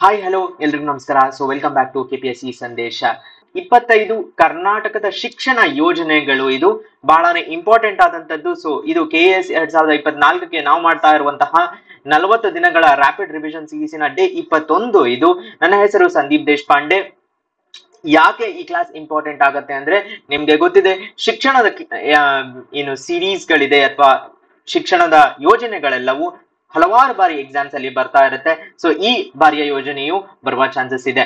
Hi hello ಎಲ್ರಿಗೂ ನಮಸ್ಕಾರ. So welcome back to KPSC ಸಂದೇಶ 25 ಕರ್ನಾಟಕದ ಶಿಕ್ಷಣ ಯೋಜನೆಗಳು. ಇದು ಬಹಳನೇ ಇಂಪಾರ್ಟೆಂಟ್ ಆದಂತದ್ದು. ಸೊ ಇದು KS 2024ಕ್ಕೆ ನಾವು ಮಾಡ್ತಾ ಇರುವಂತಹ 40 ದಿನಗಳ ರ್ಯಾಪಿಡ್ ರಿವಿಷನ್ ಸೀರೀಸಿನ ಡೇ 21. ಇದು ನನ್ನ ಹೆಸರು ಸಂದೀಪ್ ದೇಶಪಾಂಡೆ. ಯಾಕೆ ಈ ಕ್ಲಾಸ್ ಇಂಪಾರ್ಟೆಂಟ್ ಆಗತ್ತೆ ಅಂದ್ರೆ, ನಿಮ್ಗೆ ಗೊತ್ತಿದೆ ಶಿಕ್ಷಣದ ಏನು ಸೀರೀಸ್ ಗಳಿದೆ ಅಥವಾ ಶಿಕ್ಷಣದ ಯೋಜನೆಗಳೆಲ್ಲವೂ ಹಲವಾರು ಬಾರಿ ಎಕ್ಸಾಮ್ಸ್ ಅಲ್ಲಿ ಬರ್ತಾ ಇರುತ್ತೆ. ಸೊ ಈ ಬಾರಿಯ ಯೋಜನೆಯು ಬರುವ ಚಾನ್ಸಸ್ ಇದೆ.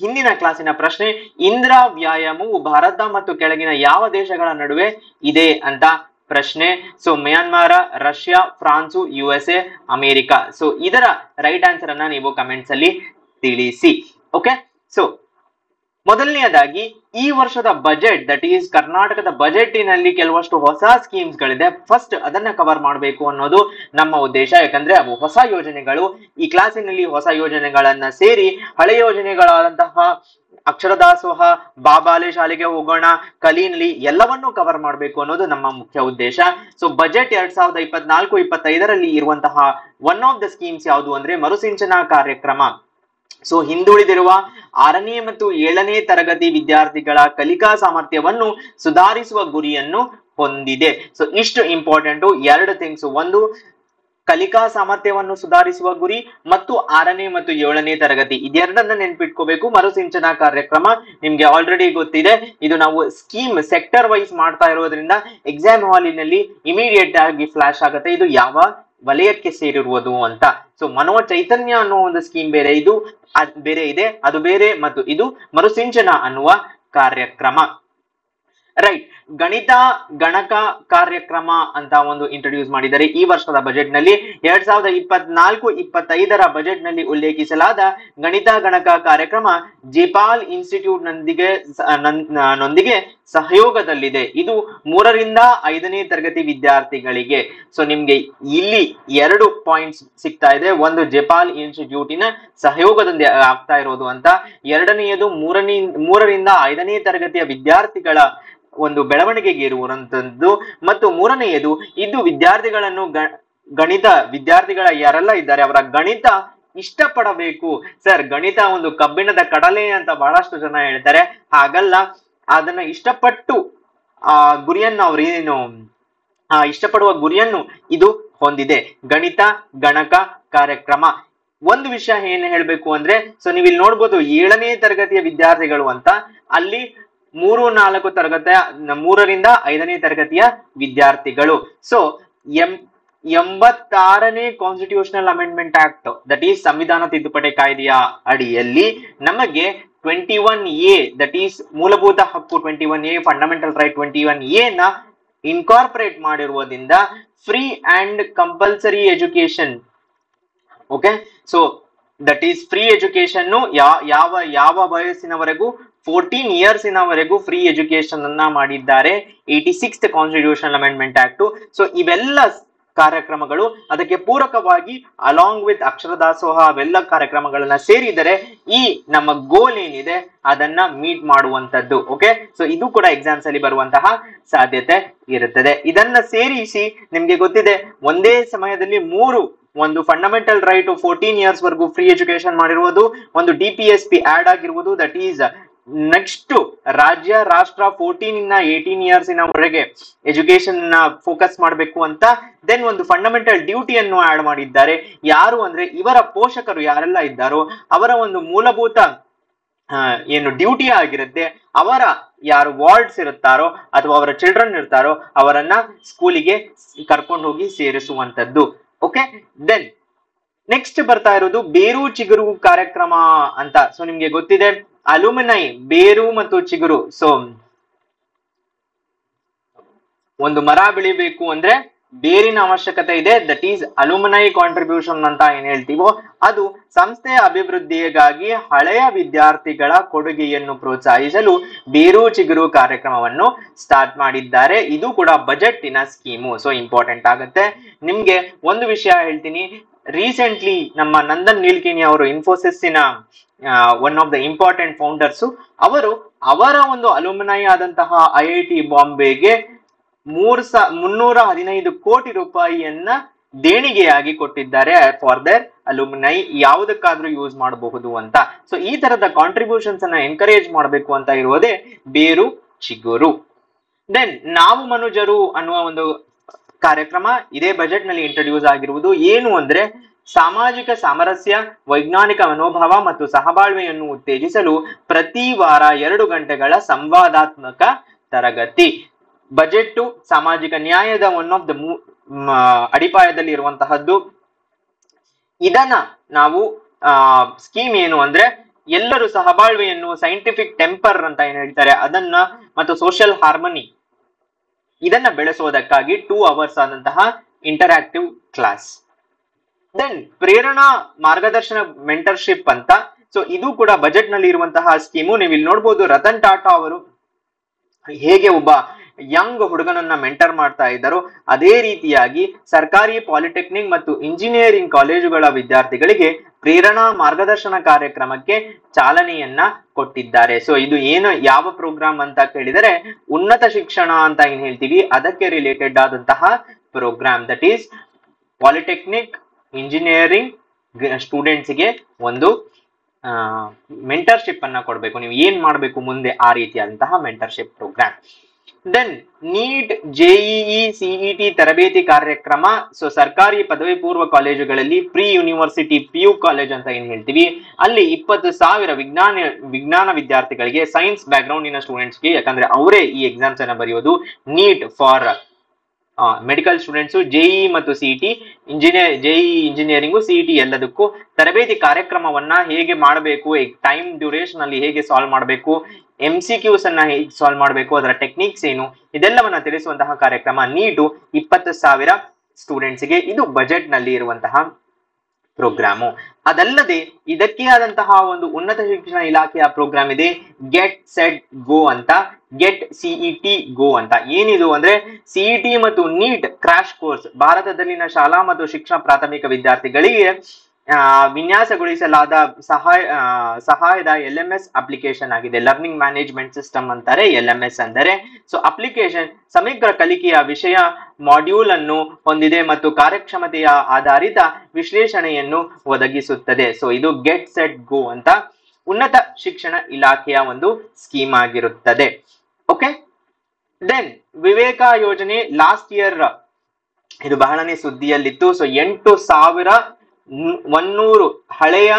ಹಿಂದಿನ ಕ್ಲಾಸಿನ ಪ್ರಶ್ನೆ, ಇಂದಿರಾ ವ್ಯಾಯಾಮವು ಭಾರತ ಮತ್ತು ಕೆಳಗಿನ ಯಾವ ದೇಶಗಳ ನಡುವೆ ಇದೆ ಅಂತ ಪ್ರಶ್ನೆ. So Myanmar, Russia, France, USA, America. So ಇದರ ರೈಟ್ ಆನ್ಸರ್ ಅನ್ನ ನೀವು ಕಮೆಂಟ್ಸ್ ಅಲ್ಲಿ ತಿಳಿಸಿ. ಓಕೆ, ಸೊ ಮೊದಲನೆಯದಾಗಿ ಈ ವರ್ಷದ ಬಜೆಟ್, ದಟ್ ಈಸ್ ಕರ್ನಾಟಕದ ಬಜೆಟಿನಲ್ಲಿ ಕೆಲವಷ್ಟು ಹೊಸ ಸ್ಕೀಮ್ಸ್ ಗಳಿದೆ. ಫಸ್ಟ್ ಅದನ್ನ ಕವರ್ ಮಾಡಬೇಕು ಅನ್ನೋದು ನಮ್ಮ ಉದ್ದೇಶ. ಯಾಕಂದ್ರೆ ಅವು ಹೊಸ ಯೋಜನೆಗಳು. ಈ ಕ್ಲಾಸಿನಲ್ಲಿ ಹೊಸ ಯೋಜನೆಗಳನ್ನ ಸೇರಿ ಹಳೆ ಯೋಜನೆಗಳಾದಂತಹ ಅಕ್ಷರ ದಾಸೋಹ, ಬಾಬಾಲೆ ಶಾಲೆಗೆ ಹೋಗೋಣ, ಕಲೀನಲಿ ಎಲ್ಲವನ್ನೂ ಕವರ್ ಮಾಡಬೇಕು ಅನ್ನೋದು ನಮ್ಮ ಮುಖ್ಯ ಉದ್ದೇಶ. ಸೊ ಬಜೆಟ್ 2024-25ರಲ್ಲಿ ಇರುವಂತಹ ಒನ್ ಆಫ್ ದ ಸ್ಕೀಮ್ಸ್ ಯಾವುದು ಅಂದ್ರೆ ಮರುಸಿಂಚನಾ ಕಾರ್ಯಕ್ರಮ. ಸೊ ಹಿಂದುಳಿದಿರುವ 6ನೇ ಮತ್ತು 7ನೇ ತರಗತಿ ವಿದ್ಯಾರ್ಥಿಗಳ ಕಲಿಕಾ ಸಾಮರ್ಥ್ಯವನ್ನು ಸುಧಾರಿಸುವ ಗುರಿಯನ್ನು ಹೊಂದಿದೆ. ಸೊ ಇಷ್ಟು ಇಂಪಾರ್ಟೆಂಟ್ ಎರಡು ಥಿಂಗ್ಸ್. ಒಂದು, ಕಲಿಕಾ ಸಾಮರ್ಥ್ಯವನ್ನು ಸುಧಾರಿಸುವ ಗುರಿ ಮತ್ತು 6ನೇ ಮತ್ತು 7ನೇ ತರಗತಿ, ಇದೆರಡನ್ನ ನೆನ್ಪಿಟ್ಕೋಬೇಕು. ಮರುಸಿಂಚನಾ ಕಾರ್ಯಕ್ರಮ ನಿಮ್ಗೆ ಆಲ್ರೆಡಿ ಗೊತ್ತಿದೆ. ಇದು ನಾವು ಸ್ಕೀಮ್ ಸೆಕ್ಟರ್ ವೈಸ್ ಮಾಡ್ತಾ ಇರೋದ್ರಿಂದ ಎಕ್ಸಾಮ್ ಹಾಲಿನಲ್ಲಿ ಇಮಿಡಿಯೇಟ್ ಆಗಿ ಫ್ಲಾಶ್ ಆಗುತ್ತೆ ಇದು ಯಾವ ವಲಯಕ್ಕೆ ಸೇರಿರುವುದು ಅಂತ. ಸೊ ಮನೋ ಚೈತನ್ಯ ಅನ್ನೋ ಒಂದು ಸ್ಕೀಮ್ ಬೇರೆ, ಇದು ಬೇರೆ ಇದೆ, ಅದು ಬೇರೆ, ಮತ್ತು ಇದು ಮರುಸಿಂಚನ ಅನ್ನುವ ಕಾರ್ಯಕ್ರಮ. ರೈಟ್, ಗಣಿತ ಗಣಕ ಕಾರ್ಯಕ್ರಮ ಅಂತ ಒಂದು ಇಂಟ್ರೊಡ್ಯೂಸ್ ಮಾಡಿದ್ದಾರೆ ಈ ವರ್ಷದ ಬಜೆಟ್ ನಲ್ಲಿ. 2024-25ರ ಬಜೆಟ್ ನಲ್ಲಿ ಉಲ್ಲೇಖಿಸಲಾದ ಗಣಿತ ಗಣಕ ಕಾರ್ಯಕ್ರಮ ಜೈಪಾಲ್ ಇನ್ಸ್ಟಿಟ್ಯೂಟ್ ನೊಂದಿಗೆ ಸಹಯೋಗದಲ್ಲಿದೆ. ಇದು 3ರಿಂದ 5ನೇ ತರಗತಿ ವಿದ್ಯಾರ್ಥಿಗಳಿಗೆ. ಸೊ ನಿಮ್ಗೆ ಇಲ್ಲಿ 2 ಪಾಯಿಂಟ್ಸ್ ಸಿಗ್ತಾ ಇದೆ. ಒಂದು, ಜೈಪಾಲ್ ಇನ್ಸ್ಟಿಟ್ಯೂಟಿನ ಸಹಯೋಗದೊಂದಿಗೆ ಆಗ್ತಾ ಇರೋದು ಅಂತ. ಎರಡನೆಯದು 3ರಿಂದ 5ನೇ ತರಗತಿಯ ವಿದ್ಯಾರ್ಥಿಗಳ ಒಂದು ಬೆಳವಣಿಗೆಗೆ ಇರುವಂತದ್ದು. ಮತ್ತು ಮೂರನೆಯದು, ಇದು ವಿದ್ಯಾರ್ಥಿಗಳನ್ನು ಗಣಿತ ವಿದ್ಯಾರ್ಥಿಗಳ ಯಾರೆಲ್ಲ ಇದ್ದಾರೆ ಅವರ ಗಣಿತ ಇಷ್ಟಪಡಬೇಕು. ಸರ್, ಗಣಿತ ಒಂದು ಕಬ್ಬಿಣದ ಕಡಲೆ ಅಂತ ಬಹಳಷ್ಟು ಜನ ಹೇಳ್ತಾರೆ. ಹಾಗಲ್ಲ, ಅದನ್ನ ಇಷ್ಟಪಟ್ಟು ಗುರಿಯನ್ನು ಅವ್ರೇನು ಇಷ್ಟಪಡುವ ಗುರಿಯನ್ನು ಇದು ಹೊಂದಿದೆ, ಗಣಿತ ಗಣಕ ಕಾರ್ಯಕ್ರಮ. ಒಂದು ವಿಷಯ ಏನ್ ಹೇಳ್ಬೇಕು ಅಂದ್ರೆ, ಸೊ ನೀವು ಇಲ್ಲಿ ನೋಡ್ಬೋದು 7ನೇ ತರಗತಿಯ ವಿದ್ಯಾರ್ಥಿಗಳು ಅಂತ. ಅಲ್ಲಿ 3-4 ತರಗತಿಯ 3ರಿಂದ 5ನೇ ತರಗತಿಯ ವಿದ್ಯಾರ್ಥಿಗಳು. ಸೊ 86ನೇ constitutional amendment act, that is ಸಂವಿಧಾನ ತಿದ್ದುಪಡಿ ಕಾಯ್ದೆಯ ಅಡಿಯಲ್ಲಿ ನಮಗೆ 21A, ದಟ್ ಈಸ್ ಮೂಲಭೂತ ಹಕ್ಕು 21A, ಫಂಡಮೆಂಟಲ್ ರೈಟ್ 21A ನ ಇನ್ಕಾರ್ಪೊರೇಟ್ ಮಾಡಿರುವುದರಿಂದ free and compulsory education. Okay, so that is free education ಯಾವ ವಯಸ್ಸಿನವರೆಗೂ 14 ಇಯರ್ಸಿನವರೆಗೂ ಫ್ರೀ ಎಜುಕೇಶನ್ ಅನ್ನ ಮಾಡಿದ್ದಾರೆ 86th constitutional amendment act. So ಇವೆಲ್ಲ ಕಾರ್ಯಕ್ರಮಗಳು ಅದಕ್ಕೆ ಪೂರಕವಾಗಿ ಅಲಾಂಗ್ ವಿತ್ ಅಕ್ಷರ ದಾಸೋಹ ಅವೆಲ್ಲ ಕಾರ್ಯಕ್ರಮಗಳನ್ನ ಸೇರಿದರೆ ಈ ನಮ್ಮ ಗೋಲ್ ಏನಿದೆ ಅದನ್ನ ಮೀಟ್ ಮಾಡುವಂತದ್ದು. ಓಕೆ, ಸೊ ಇದು ಕೂಡ ಎಕ್ಸಾಮ್ಸ್ ಅಲ್ಲಿ ಬರುವಂತಹ ಸಾಧ್ಯತೆ ಇರುತ್ತದೆ. ಇದನ್ನ ಸೇರಿಸಿ ನಿಮ್ಗೆ ಗೊತ್ತಿದೆ ಒಂದೇ ಸಮಯದಲ್ಲಿ ಒಂದು ಫಂಡಮೆಂಟಲ್ ರೈಟ್ 14 ಇಯರ್ಸ್ ವರೆಗೂ ಫ್ರೀ ಎಜುಕೇಶನ್ ಮಾಡಿರುವುದು, ಒಂದು DPSP ಆಡ್ ಆಗಿರುವುದು, ದಟ್ ಈಸ್ ನೆಕ್ಸ್ಟ್ ರಾಜ್ಯ ರಾಷ್ಟ್ರ 14 18 ಇಯರ್ಸಿನವರೆಗೆ ಎಜುಕೇಶನ್ ನ ಫೋಕಸ್ ಮಾಡಬೇಕು ಅಂತ. ದೆನ್ ಒಂದು ಫಂಡಮೆಂಟಲ್ ಡ್ಯೂಟಿಯನ್ನು ಆಡ್ ಮಾಡಿದ್ದಾರೆ. ಯಾರು ಅಂದ್ರೆ ಇವರ ಪೋಷಕರು ಯಾರೆಲ್ಲ ಇದ್ದಾರೋ ಅವರ ಒಂದು ಮೂಲಭೂತ ಏನು ಡ್ಯೂಟಿ ಆಗಿರುತ್ತೆ, ಅವರ ಯಾರು ವಾರ್ಡ್ಸ್ ಇರುತ್ತಾರೋ ಅಥವಾ ಅವರ ಚಿಲ್ಡ್ರನ್ ಇರ್ತಾರೋ ಅವರನ್ನ ಸ್ಕೂಲಿಗೆ ಕರ್ಕೊಂಡು ಹೋಗಿ ಸೇರಿಸುವಂತದ್ದು. ಓಕೆ, ದೆನ್ ನೆಕ್ಸ್ಟ್ ಬರ್ತಾ ಇರೋದು ಬೇರು ಚಿಗುರು ಕಾರ್ಯಕ್ರಮ ಅಂತ. ಸೊ ನಿಮ್ಗೆ ಗೊತ್ತಿದೆ ಅಲ್ಯೂಮಿನೈ, ಬೇರು ಮತ್ತು ಚಿಗುರು. ಸೊ ಒಂದು ಮರ ಬೆಳಿಬೇಕು ಅಂದ್ರೆ ಬೇರಿನ ಅವಶ್ಯಕತೆ ಇದೆ, ದಟ್ ಈಸ್ ಅಲ್ಯೂಮಿನೈ ಕಾಂಟ್ರಿಬ್ಯೂಷನ್ ಅಂತ ಏನ್ ಹೇಳ್ತೀವೋ ಅದು. ಸಂಸ್ಥೆಯ ಅಭಿವೃದ್ಧಿಗಾಗಿ ಹಳೆಯ ವಿದ್ಯಾರ್ಥಿಗಳ ಕೊಡುಗೆಯನ್ನು ಪ್ರೋತ್ಸಾಹಿಸಲು ಬೇರು ಚಿಗುರು ಕಾರ್ಯಕ್ರಮವನ್ನು ಸ್ಟಾರ್ಟ್ ಮಾಡಿದ್ದಾರೆ. ಇದು ಕೂಡ ಬಜೆಟಿನ ಸ್ಕೀಮು. ಸೊ ಇಂಪಾರ್ಟೆಂಟ್ ಆಗುತ್ತೆ. ನಿಮ್ಗೆ ಒಂದು ವಿಷಯ ಹೇಳ್ತೀನಿ, ರೀಸೆಂಟ್ಲಿ ನಮ್ಮ ನಂದನ್ ನೀಲ್ಕೇಣಿ ಅವರು ಇನ್ಫೋಸಿಸ್ಸಿನ one of the important founders, ಅವರ ಒಂದು ಅಲ್ಯೂಮಿನೈ ಆದಂತಹ IIT ಬಾಂಬೆಗೆ 315 ಕೋಟಿ ರೂಪಾಯಿಯನ್ನ ದೇಣಿಗೆಯಾಗಿ ಕೊಟ್ಟಿದ್ದಾರೆ ಫಾರ್ ದರ್ ಅಲುಮಿನೈ, ಯಾವುದಕ್ಕಾದ್ರೂ ಯೂಸ್ ಮಾಡಬಹುದು ಅಂತ. ಸೊ ಈ ತರದ ಕಾಂಟ್ರಿಬ್ಯೂಷನ್ಸ್ ಅನ್ನ ಎನ್ಕರೇಜ್ ಮಾಡಬೇಕು ಅಂತ ಇರುವುದೇ ಬೇರು ಚಿಗುರು. ದೆನ್ ನಾವು ಮನುಜರು ಅನ್ನುವ ಒಂದು ಕಾರ್ಯಕ್ರಮ ಇದೇ ಬಜೆಟ್ ನಲ್ಲಿ ಇಂಟ್ರೊಡ್ಯೂಸ್ ಆಗಿರುವುದು. ಏನು ಅಂದ್ರೆ ಸಾಮಾಜಿಕ ಸಾಮರಸ್ಯ, ವೈಜ್ಞಾನಿಕ ಮನೋಭಾವ ಮತ್ತು ಸಹಬಾಳ್ವೆಯನ್ನು ಉತ್ತೇಜಿಸಲು ಪ್ರತಿ ವಾರ 2 ಗಂಟೆಗಳ ಸಂವಾದಾತ್ಮಕ ತರಗತಿ. ಬಜೆಟ್ ಸಾಮಾಜಿಕ ನ್ಯಾಯದ ಒನ್ ಆಫ್ ದ ಅಡಿಪಾಯದಲ್ಲಿ ಇರುವಂತಹದ್ದು. ಇದನ್ನ ನಾವು ಸ್ಕೀಮ್ ಏನು ಅಂದ್ರೆ ಎಲ್ಲರೂ ಸಹಬಾಳ್ವೆಯನ್ನು, ಸೈಂಟಿಫಿಕ್ ಟೆಂಪರ್ ಅಂತ ಏನ್ ಹೇಳ್ತಾರೆ ಅದನ್ನ, ಮತ್ತು ಸೋಷಿಯಲ್ ಹಾರ್ಮನಿ ಇದನ್ನ ಬೆಳೆಸೋದಕ್ಕಾಗಿ 2 hours ಆದಂತಹ ಇಂಟರಾಕ್ಟಿವ್ ಕ್ಲಾಸ್. ದೆನ್ ಪ್ರೇರಣಾ ಮಾರ್ಗದರ್ಶನ ಮೆಂಟರ್ಶಿಪ್ ಅಂತ. ಸೊ ಇದು ಕೂಡ ಬಜೆಟ್ ನಲ್ಲಿ ಇರುವಂತಹ ಸ್ಕೀಮು. ನೀವು ಇಲ್ಲಿ ನೋಡ್ಬೋದು ರತನ್ ಟಾಟಾ ಅವರು ಹೇಗೆ ಒಬ್ಬ ಯಂಗ್ ಹುಡುಗನನ್ನ ಮೆಂಟರ್ ಮಾಡ್ತಾ ಇದ್ದಾರೋ ಅದೇ ರೀತಿಯಾಗಿ ಸರ್ಕಾರಿ ಪಾಲಿಟೆಕ್ನಿಕ್ ಮತ್ತು ಇಂಜಿನಿಯರಿಂಗ್ ಕಾಲೇಜುಗಳ ವಿದ್ಯಾರ್ಥಿಗಳಿಗೆ ಪ್ರೇರಣಾ ಮಾರ್ಗದರ್ಶನ ಕಾರ್ಯಕ್ರಮಕ್ಕೆ ಚಾಲನೆಯನ್ನ ಕೊಟ್ಟಿದ್ದಾರೆ. ಸೊ ಇದು ಏನು, ಯಾವ ಪ್ರೋಗ್ರಾಮ್ ಅಂತ ಕೇಳಿದರೆ ಉನ್ನತ ಶಿಕ್ಷಣ ಅಂತ ಏನ್ ಹೇಳ್ತೀವಿ ಅದಕ್ಕೆ ರಿಲೇಟೆಡ್ ಆದಂತಹ program. That is polytechnic, engineering students ಗೆ ಒಂದು ಮೆಂಟರ್ಶಿಪ್ ಅನ್ನ ಕೊಡಬೇಕು, ನೀವು ಏನ್ ಮಾಡಬೇಕು ಮುಂದೆ, ಆ ರೀತಿಯಾದಂತಹ mentorship program. Then NEET, JEE, CET ತರಬೇತಿ ಕಾರ್ಯಕ್ರಮ. ಸೊ ಸರ್ಕಾರಿ ಪದವಿ ಪೂರ್ವ ಕಾಲೇಜುಗಳಲ್ಲಿ ಪ್ರೀ ಯೂನಿವರ್ಸಿಟಿ PU ಕಾಲೇಜ್ ಅಂತ ಏನ್ ಹೇಳ್ತೀವಿ ಅಲ್ಲಿ 20,000 ವಿಜ್ಞಾನ ವಿದ್ಯಾರ್ಥಿಗಳಿಗೆ, ಸೈನ್ಸ್ ಬ್ಯಾಕ್ ಗ್ರೌಂಡ್ ಸ್ಟೂಡೆಂಟ್ಸ್ಗೆ, ಯಾಕಂದ್ರೆ ಅವರೇ ಈ ಎಕ್ಸಾಮ್ಸ್ ಅನ್ನ ಬರೆಯೋದು. NEET for medical students, JEE ಮತ್ತು ಸಿಇಟಿ, ಜೆಇಇ ಇಂಜಿನಿಯರಿಂಗು, ಸಿಇಟಿ ಎಲ್ಲದಕ್ಕೂ ತರಬೇತಿ ಕಾರ್ಯಕ್ರಮವನ್ನ ಹೇಗೆ ಮಾಡಬೇಕು, ಟೈಮ್ ಡ್ಯೂರೇಷನ್ ಅಲ್ಲಿ ಹೇಗೆ ಸಾಲ್ವ್ ಮಾಡಬೇಕು, MCQs ಅನ್ನ ಹೇಗೆ ಸಾಲ್ವ್ ಮಾಡಬೇಕು, ಅದರ ಟೆಕ್ನಿಕ್ಸ್ ಏನು, ಇದೆಲ್ಲವನ್ನ ತಿಳಿಸುವಂತಹ ಕಾರ್ಯಕ್ರಮ ನೀಟು 20,000 ಸ್ಟೂಡೆಂಟ್ಸ್ಗೆ. ಇದು ಬಜೆಟ್ ನಲ್ಲಿ ಇರುವಂತಹ ಪ್ರೋಗ್ರಾಮು. ಅದಲ್ಲದೆ ಇದಕ್ಕೆ ಆದಂತಹ ಒಂದು ಉನ್ನತ ಶಿಕ್ಷಣ ಇಲಾಖೆಯ ಪ್ರೋಗ್ರಾಮ್ ಇದೆ, ಗೆಟ್ ಸೆಟ್ ಗೋ ಅಂತ. ಗೆಟ್ ಸಿಇಟಿ ಗೋ ಅಂತ. ಏನಿದು ಅಂದ್ರೆ ಸಿಇಟಿ ಮತ್ತು ನೀಟ್ ಕ್ರಾಶ್ ಕೋರ್ಸ್ ಭಾರತದಲ್ಲಿನ ಶಾಲಾ ಮತ್ತು ಶಿಕ್ಷಣ ಪ್ರಾಥಮಿಕ ವಿದ್ಯಾರ್ಥಿಗಳಿಗೆ ವಿನ್ಯಾಸಗೊಳಿಸಲಾದ ಸಹಾಯದ LMS ಅಪ್ಲಿಕೇಶನ್ ಆಗಿದೆ. ಲರ್ನಿಂಗ್ ಮ್ಯಾನೇಜ್ಮೆಂಟ್ ಸಿಸ್ಟಮ್ ಅಂತಾರೆ LMS ಅಂದರೆ. ಸೊ ಅಪ್ಲಿಕೇಶನ್ ಸಮಗ್ರ ಕಲಿಕೆಯ ವಿಷಯ ಮಾಡ್ಯೂಲ್ ಅನ್ನು ಹೊಂದಿದೆ ಮತ್ತು ಕಾರ್ಯಕ್ಷಮತೆಯ ಆಧಾರಿತ ವಿಶ್ಲೇಷಣೆಯನ್ನು ಒದಗಿಸುತ್ತದೆ. ಸೊ ಇದು ಗೆಟ್ ಸೆಟ್ ಗೋ ಅಂತ ಉನ್ನತ ಶಿಕ್ಷಣ ಇಲಾಖೆಯ ಒಂದು ಸ್ಕೀಮ್ ಆಗಿರುತ್ತದೆ. ಓಕೆ. ದೆನ್ ವಿವೇಕ ಯೋಜನೆ ಲಾಸ್ಟ್ ಇಯರ್ ಇದು ಬಹಳನೇ ಸುದ್ದಿಯಲ್ಲಿತ್ತು. ಸೊ 8,100 ಹಳೆಯ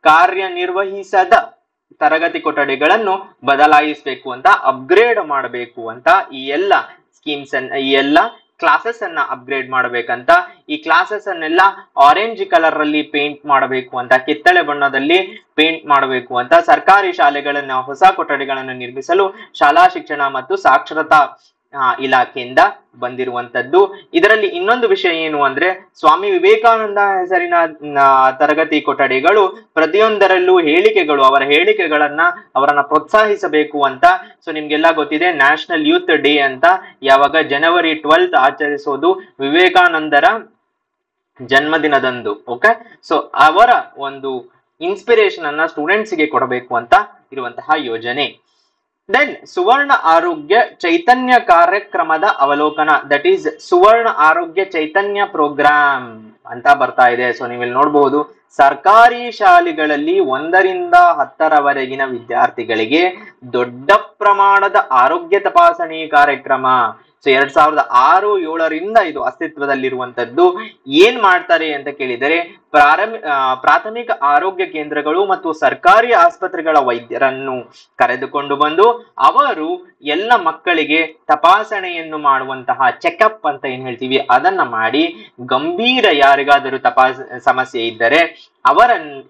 ಕಾರ್ಯನಿರ್ವಹಿಸದ ತರಗತಿ ಕೊಠಡಿಗಳನ್ನು ಬದಲಾಯಿಸಬೇಕು ಅಂತ, ಅಪ್ಗ್ರೇಡ್ ಮಾಡಬೇಕು ಅಂತ, ಈ ಎಲ್ಲ ಸ್ಕೀಮ್ಸ್ ಅನ್ನ, ಈ ಎಲ್ಲ ಕ್ಲಾಸಸ್ ಅನ್ನ ಅಪ್ಗ್ರೇಡ್ ಮಾಡಬೇಕಂತ. ಈ ಕ್ಲಾಸಸ್ ಅನ್ನೆಲ್ಲ ಆರೆಂಜ್ ಕಲರ್ ಅಲ್ಲಿ ಪೇಂಟ್ ಮಾಡಬೇಕು ಅಂತ, ಕಿತ್ತಳೆ ಬಣ್ಣದಲ್ಲಿ ಪೇಂಟ್ ಮಾಡಬೇಕು ಅಂತ. ಸರ್ಕಾರಿ ಶಾಲೆಗಳನ್ನ ಹೊಸ ಕೊಠಡಿಗಳನ್ನು ನಿರ್ಮಿಸಲು ಶಾಲಾ ಶಿಕ್ಷಣ ಮತ್ತು ಸಾಕ್ಷರತಾ ಇಲಾಖೆಯಿಂದ ಬಂದಿರುವಂತದ್ದು. ಇದರಲ್ಲಿ ಇನ್ನೊಂದು ವಿಷಯ ಏನು ಅಂದ್ರೆ ಸ್ವಾಮಿ ವಿವೇಕಾನಂದ ಹೆಸರಿನ ತರಗತಿ ಕೊಠಡಿಗಳು ಪ್ರತಿಯೊಂದರಲ್ಲೂ ಹೇಳಿಕೆಗಳು, ಅವರ ಹೇಳಿಕೆಗಳನ್ನ ಅವರನ್ನ ಪ್ರೋತ್ಸಾಹಿಸಬೇಕು ಅಂತ. ಸೊ ನಿಮ್ಗೆಲ್ಲ ಗೊತ್ತಿದೆ ನ್ಯಾಷನಲ್ ಯೂತ್ ಡೇ ಅಂತ ಯಾವಾಗ January 12th ಆಚರಿಸೋದು ವಿವೇಕಾನಂದರ ಜನ್ಮದಿನದಂದು. ಓಕೆ. ಸೊ ಅವರ ಒಂದು ಇನ್ಸ್ಪಿರೇಷನ್ ಅನ್ನ ಸ್ಟೂಡೆಂಟ್ಸ್ ಗೆ ಕೊಡಬೇಕು ಅಂತ ಇರುವಂತಹ ಯೋಜನೆ. ದೆನ್ ಸುವರ್ಣ ಆರೋಗ್ಯ ಚೈತನ್ಯ ಕಾರ್ಯಕ್ರಮದ ಅವಲೋಕನ. ದಟ್ ಈಸ್ ಸುವರ್ಣ ಆರೋಗ್ಯ ಚೈತನ್ಯ ಪ್ರೋಗ್ರಾಮ್ ಅಂತ ಬರ್ತಾ ಇದೆ. ಸೊ ನೀವಿಲ್ಲಿ ನೋಡಬಹುದು ಸರ್ಕಾರಿ ಶಾಲೆಗಳಲ್ಲಿ 1ರಿಂದ 10ರವರೆಗಿನ ವಿದ್ಯಾರ್ಥಿಗಳಿಗೆ ದೊಡ್ಡ ಪ್ರಮಾಣದ ಆರೋಗ್ಯ ತಪಾಸಣೆ ಕಾರ್ಯಕ್ರಮ. ಸೊ 2006-07ರಿಂದ ಇದು ಅಸ್ತಿತ್ವದಲ್ಲಿರುವಂತದ್ದು. ಏನ್ ಮಾಡ್ತಾರೆ ಅಂತ ಕೇಳಿದರೆ ಪ್ರಾಥಮಿಕ ಆರೋಗ್ಯ ಕೇಂದ್ರಗಳು ಮತ್ತು ಸರ್ಕಾರಿ ಆಸ್ಪತ್ರೆಗಳ ವೈದ್ಯರನ್ನು ಕರೆದುಕೊಂಡು ಬಂದು ಅವರು ಎಲ್ಲ ಮಕ್ಕಳಿಗೆ ತಪಾಸಣೆಯನ್ನು ಮಾಡುವಂತಹ ಚೆಕಪ್ ಅಂತ ಏನ್ ಹೇಳ್ತೀವಿ ಅದನ್ನ ಮಾಡಿ, ಗಂಭೀರ ಯಾರಿಗಾದರೂ ಸಮಸ್ಯೆ ಇದ್ದರೆ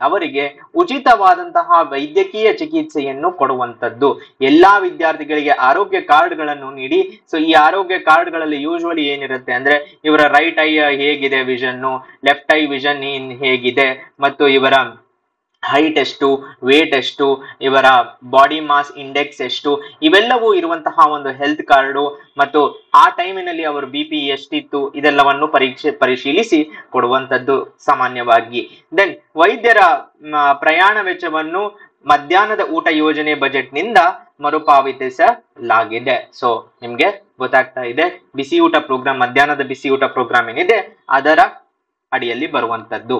ಅವರಿಗೆ ಉಚಿತವಾದಂತಹ ವೈದ್ಯಕೀಯ ಚಿಕಿತ್ಸೆಯನ್ನು ಕೊಡುವಂತದ್ದು. ಎಲ್ಲಾ ವಿದ್ಯಾರ್ಥಿಗಳಿಗೆ ಆರೋಗ್ಯ ಕಾರ್ಡ್ಗಳನ್ನು ನೀಡಿ. ಸೊ ಈ ಆರೋಗ್ಯ ಕಾರ್ಡ್ಗಳಲ್ಲಿ ಯೂಶುವಲಿ ಏನಿರುತ್ತೆ ಅಂದ್ರೆ ಇವರ ರೈಟ್ ಐ ಹೇಗಿದೆ ವಿಷನ್ನು, ಲೆಫ್ಟ್ ಐ ವಿಷನ್ ಹೇಗಿದೆ, ಮತ್ತು ಇವರ ಹೈಟ್ ಎಷ್ಟು, ವೇಟ್ ಎಷ್ಟು, ಇವರ ಬಾಡಿ ಮಾಸ್ ಇಂಡೆಕ್ಸ್ ಎಷ್ಟು, ಇವೆಲ್ಲವೂ ಇರುವಂತಹ ಒಂದು ಹೆಲ್ತ್ ಕಾರ್ಡು, ಮತ್ತು ಆ ಟೈಮಿನಲ್ಲಿ ಅವರು BP ಎಷ್ಟಿತ್ತು ಇದೆಲ್ಲವನ್ನು ಪರಿಶೀಲಿಸಿ ಕೊಡುವಂತದ್ದು ಸಾಮಾನ್ಯವಾಗಿ. ದೆನ್ ವೈದ್ಯರ ಪ್ರಯಾಣ ವೆಚ್ಚವನ್ನು ಮಧ್ಯಾಹ್ನದ ಊಟ ಯೋಜನೆ ಬಜೆಟ್ ನಿಂದ ಮರುಪಾವತಿಸಲಾಗಿದೆ. ಸೊ ನಿಮ್ಗೆ ಗೊತ್ತಾಗ್ತಾ ಇದೆ ಬಿಸಿ ಊಟ ಪ್ರೋಗ್ರಾಮ್, ಮಧ್ಯಾಹ್ನದ ಬಿಸಿ ಊಟ ಪ್ರೋಗ್ರಾಮ್ ಏನಿದೆ ಅದರ ಅಡಿಯಲ್ಲಿ ಬರುವಂತದ್ದು.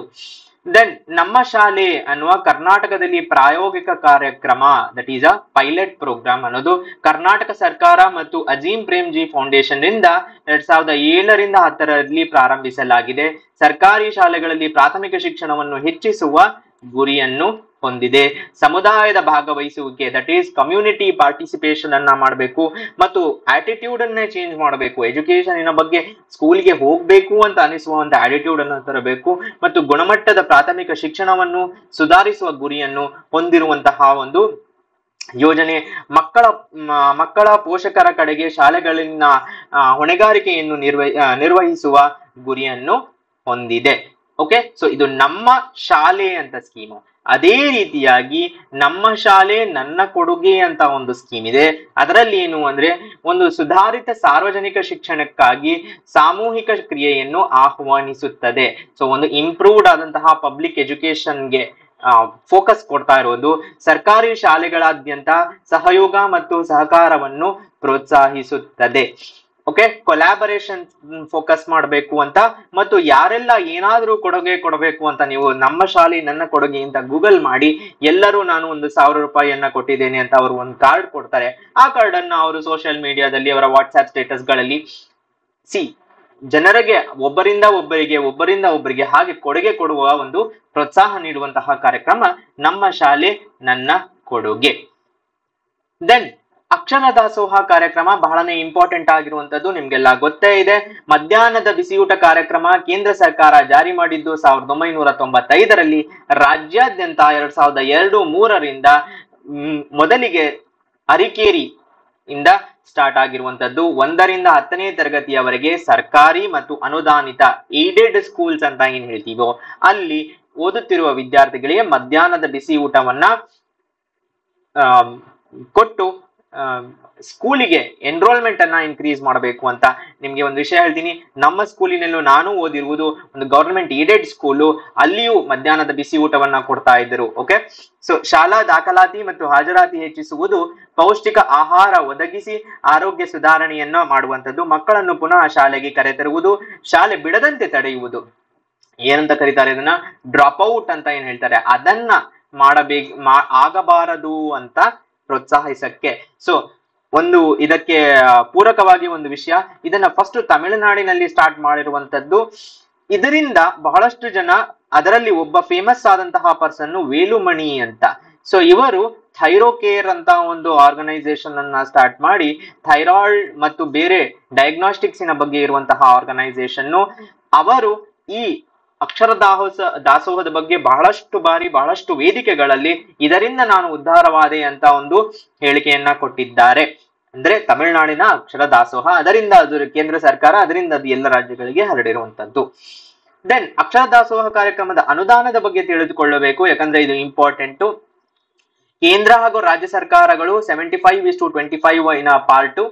ದೆನ್ ನಮ್ಮ ಶಾಲೆ ಅನ್ನುವ ಕರ್ನಾಟಕದಲ್ಲಿ ಪ್ರಾಯೋಗಿಕ ಕಾರ್ಯಕ್ರಮ, that is a pilot program ಅನ್ನೋದು ಕರ್ನಾಟಕ ಸರ್ಕಾರ ಮತ್ತು ಅಜೀಂ ಪ್ರೇಮ್ಜಿ ಫೌಂಡೇಶನ್ ಇಂದ 2007 ರಿಂದ 10 ಪ್ರಾರಂಭಿಸಲಾಗಿದೆ. ಸರ್ಕಾರಿ ಶಾಲೆಗಳಲ್ಲಿ ಪ್ರಾಥಮಿಕ ಶಿಕ್ಷಣವನ್ನು ಹೆಚ್ಚಿಸುವ ಗುರಿಯನ್ನು ಹೊಂದಿದೆ. ಸಮುದಾಯದ ಭಾಗವಹಿಸುವಿಕೆ, ದಟ್ ಈಸ್ ಕಮ್ಯುನಿಟಿ ಪಾರ್ಟಿಸಿಪೇಷನ್ ಅನ್ನ ಮಾಡಬೇಕು ಮತ್ತು ಆಟಿಟ್ಯೂಡ್ ಅನ್ನೇ ಚೇಂಜ್ ಮಾಡಬೇಕು. ಎಜುಕೇಶನ್ ಬಗ್ಗೆ ಸ್ಕೂಲ್ಗೆ ಹೋಗ್ಬೇಕು ಅಂತ ಅನಿಸುವಂತ ಆಟಿಟ್ಯೂಡ್ ಅನ್ನು ತರಬೇಕು ಮತ್ತು ಗುಣಮಟ್ಟದ ಪ್ರಾಥಮಿಕ ಶಿಕ್ಷಣವನ್ನು ಸುಧಾರಿಸುವ ಗುರಿಯನ್ನು ಹೊಂದಿರುವಂತಹ ಒಂದು ಯೋಜನೆ. ಮಕ್ಕಳ ಪೋಷಕರ ಕಡೆಗೆ ಶಾಲೆಗಳಲ್ಲಿನ ಹೊಣೆಗಾರಿಕೆಯನ್ನು ನಿರ್ವಹಿಸುವ ಗುರಿಯನ್ನು ಹೊಂದಿದೆ. ಓಕೆ, ಸೊ ಇದು ನಮ್ಮ ಶಾಲೆ ಅಂತ ಸ್ಕೀಮು. ಅದೇ ರೀತಿಯಾಗಿ ನಮ್ಮ ಶಾಲೆ ನನ್ನ ಕೊಡುಗೆ ಅಂತ ಒಂದು ಸ್ಕೀಮ್ ಇದೆ. ಅದರಲ್ಲಿ ಏನು ಅಂದ್ರೆ, ಒಂದು ಸುಧಾರಿತ ಸಾರ್ವಜನಿಕ ಶಿಕ್ಷಣಕ್ಕಾಗಿ ಸಾಮೂಹಿಕ ಕ್ರಿಯೆಯನ್ನು ಆಹ್ವಾನಿಸುತ್ತದೆ. ಸೊ ಒಂದು ಇಂಪ್ರೂವ್ಡ್ ಆದಂತಹ ಪಬ್ಲಿಕ್ ಎಜುಕೇಶನ್ಗೆ ಫೋಕಸ್ ಕೊಡ್ತಾ ಇರೋದು. ಸರ್ಕಾರಿ ಶಾಲೆಗಳಾದ್ಯಂತ ಸಹಯೋಗ ಮತ್ತು ಸಹಕಾರವನ್ನು ಪ್ರೋತ್ಸಾಹಿಸುತ್ತದೆ. ಓಕೆ, ಕೊಲಾಬರೇಷನ್ ಫೋಕಸ್ ಮಾಡಬೇಕು ಅಂತ, ಮತ್ತು ಯಾರೆಲ್ಲ ಏನಾದ್ರೂ ಕೊಡುಗೆ ಕೊಡಬೇಕು ಅಂತ ನೀವು ನಮ್ಮ ಶಾಲೆ ನನ್ನ ಕೊಡುಗೆ ಅಂತ ಗೂಗಲ್ ಮಾಡಿ, ಎಲ್ಲರೂ ನಾನು ಒಂದು 1000 ರೂಪಾಯಿಯನ್ನ ಕೊಟ್ಟಿದ್ದೇನೆ ಅಂತ ಅವರು ಒಂದು ಕಾರ್ಡ್ ಕೊಡ್ತಾರೆ. ಆ ಕಾರ್ಡ್ ಅನ್ನ ಅವರು ಸೋಷಿಯಲ್ ಮೀಡಿಯಾದಲ್ಲಿ ಅವರ ವಾಟ್ಸ್ಆಪ್ ಸ್ಟೇಟಸ್ ಗಳಲ್ಲಿ ಜನರಿಗೆ ಒಬ್ಬರಿಂದ ಒಬ್ಬರಿಗೆ ಹಾಗೆ ಕೊಡುಗೆ ಕೊಡುವ ಒಂದು ಪ್ರೋತ್ಸಾಹ ನೀಡುವಂತಹ ಕಾರ್ಯಕ್ರಮ ನಮ್ಮ ಶಾಲೆ ನನ್ನ ಕೊಡುಗೆ. ದೆನ್ ಅಕ್ಷರ ದಾಸೋಹ ಕಾರ್ಯಕ್ರಮ ಬಹಳನೇ ಇಂಪಾರ್ಟೆಂಟ್ ಆಗಿರುವಂತದ್ದು, ನಿಮ್ಗೆಲ್ಲ ಗೊತ್ತೇ ಇದೆ. ಮಧ್ಯಾಹ್ನದ ಬಿಸಿಯೂಟ ಕಾರ್ಯಕ್ರಮ ಕೇಂದ್ರ ಸರ್ಕಾರ ಜಾರಿ ಮಾಡಿದ್ದು 1995ರಲ್ಲಿ. ರಾಜ್ಯಾದ್ಯಂತ 2002-3ರಿಂದ ಮೊದಲಿಗೆ ಅರಿಕೇರಿ ಇಂದ ಸ್ಟಾರ್ಟ್ ಆಗಿರುವಂತದ್ದು. 1ರಿಂದ 10ನೇ ತರಗತಿಯವರೆಗೆ ಸರ್ಕಾರಿ ಮತ್ತು ಅನುದಾನಿತ ಏಡೆಡ್ ಸ್ಕೂಲ್ಸ್ ಅಂತ ಏನ್ ಹೇಳ್ತೀವೋ ಅಲ್ಲಿ ಓದುತ್ತಿರುವ ವಿದ್ಯಾರ್ಥಿಗಳಿಗೆ ಮಧ್ಯಾಹ್ನದ ಬಿಸಿ ಊಟವನ್ನ ಕೊಟ್ಟು ಸ್ಕೂಲಿಗೆ ಎನ್ರೋಲ್ಮೆಂಟ್ ಅನ್ನ ಇನ್ಕ್ರೀಸ್ ಮಾಡಬೇಕು ಅಂತ. ನಿಮ್ಗೆ ಒಂದು ವಿಷಯ ಹೇಳ್ತೀನಿ, ನಮ್ಮ ಸ್ಕೂಲಿನಲ್ಲೂ ನಾನು ಓದಿರುವುದು ಒಂದು ಗವರ್ಮೆಂಟ್ ಏಡೆಡ್ ಸ್ಕೂಲು, ಅಲ್ಲಿಯೂ ಮಧ್ಯಾಹ್ನದ ಬಿಸಿ ಊಟವನ್ನ ಕೊಡ್ತಾ ಇದ್ದರು. ಓಕೆ, ಸೊ ಶಾಲಾ ದಾಖಲಾತಿ ಮತ್ತು ಹಾಜರಾತಿ ಹೆಚ್ಚಿಸುವುದು, ಪೌಷ್ಟಿಕ ಆಹಾರ ಒದಗಿಸಿ ಆರೋಗ್ಯ ಸುಧಾರಣೆಯನ್ನ ಮಾಡುವಂಥದ್ದು, ಮಕ್ಕಳನ್ನು ಪುನಃ ಶಾಲೆಗೆ ಕರೆತರುವುದು, ಶಾಲೆ ಬಿಡದಂತೆ ತಡೆಯುವುದು. ಏನಂತ ಕರೀತಾರೆ ಇದನ್ನ? ಡ್ರಾಪ್ ಔಟ್ ಅಂತ ಏನ್ ಹೇಳ್ತಾರೆ, ಅದನ್ನ ಆಗಬಾರದು ಅಂತ ಪ್ರೋತ್ಸಾಹಿಸಕ್ಕೆ. ಸೊ ಒಂದು ಇದಕ್ಕೆ ಪೂರಕವಾಗಿ ಒಂದು ವಿಷಯ, ಇದನ್ನ ಫಸ್ಟ್ ತಮಿಳುನಾಡಿನಲ್ಲಿ ಸ್ಟಾರ್ಟ್ ಮಾಡಿರುವಂತದ್ದು. ಇದರಿಂದ ಬಹಳಷ್ಟು ಜನ, ಅದರಲ್ಲಿ ಒಬ್ಬ ಫೇಮಸ್ ಆದಂತಹ ಪರ್ಸನ್ ವೇಲುಮಣಿ ಅಂತ. ಸೊ ಇವರು ಥೈರೋಕೇರ್ ಅಂತ ಒಂದು ಆರ್ಗನೈಸೇಷನ್ ಅನ್ನ ಸ್ಟಾರ್ಟ್ ಮಾಡಿ, ಥೈರಾಯ್ಡ್ ಮತ್ತು ಬೇರೆ ಡಯಾಗ್ನಾಸ್ಟಿಕ್ಸಿನ ಬಗ್ಗೆ ಇರುವಂತಹ ಆರ್ಗನೈಸೇಷನ್. ಅವರು ಈ ಅಕ್ಷರ ದಾಸೋಹದ ಬಗ್ಗೆ ಬಹಳಷ್ಟು ವೇದಿಕೆಗಳಲ್ಲಿ ಇದರಿಂದ ನಾನು ಉದ್ಧಾರವಾದೆ ಅಂತ ಒಂದು ಹೇಳಿಕೆಯನ್ನ ಕೊಟ್ಟಿದ್ದಾರೆ. ಅಂದ್ರೆ ತಮಿಳುನಾಡಿನ ಅಕ್ಷರ ದಾಸೋಹ, ಅದರಿಂದ ಅದು ಕೇಂದ್ರ ಸರ್ಕಾರ, ಅದರಿಂದ ಅದು ಎಲ್ಲ ರಾಜ್ಯಗಳಿಗೆ ಹರಡಿರುವಂತದ್ದು. ದೆನ್ ಅಕ್ಷರ ದಾಸೋಹ ಕಾರ್ಯಕ್ರಮದ ಅನುದಾನದ ಬಗ್ಗೆ ತಿಳಿದುಕೊಳ್ಳಬೇಕು, ಯಾಕಂದ್ರೆ ಇದು ಇಂಪಾರ್ಟೆಂಟ್. ಕೇಂದ್ರ ಹಾಗೂ ರಾಜ್ಯ ಸರ್ಕಾರಗಳು 75:25 ಇನ ಪಾರ್ಟು,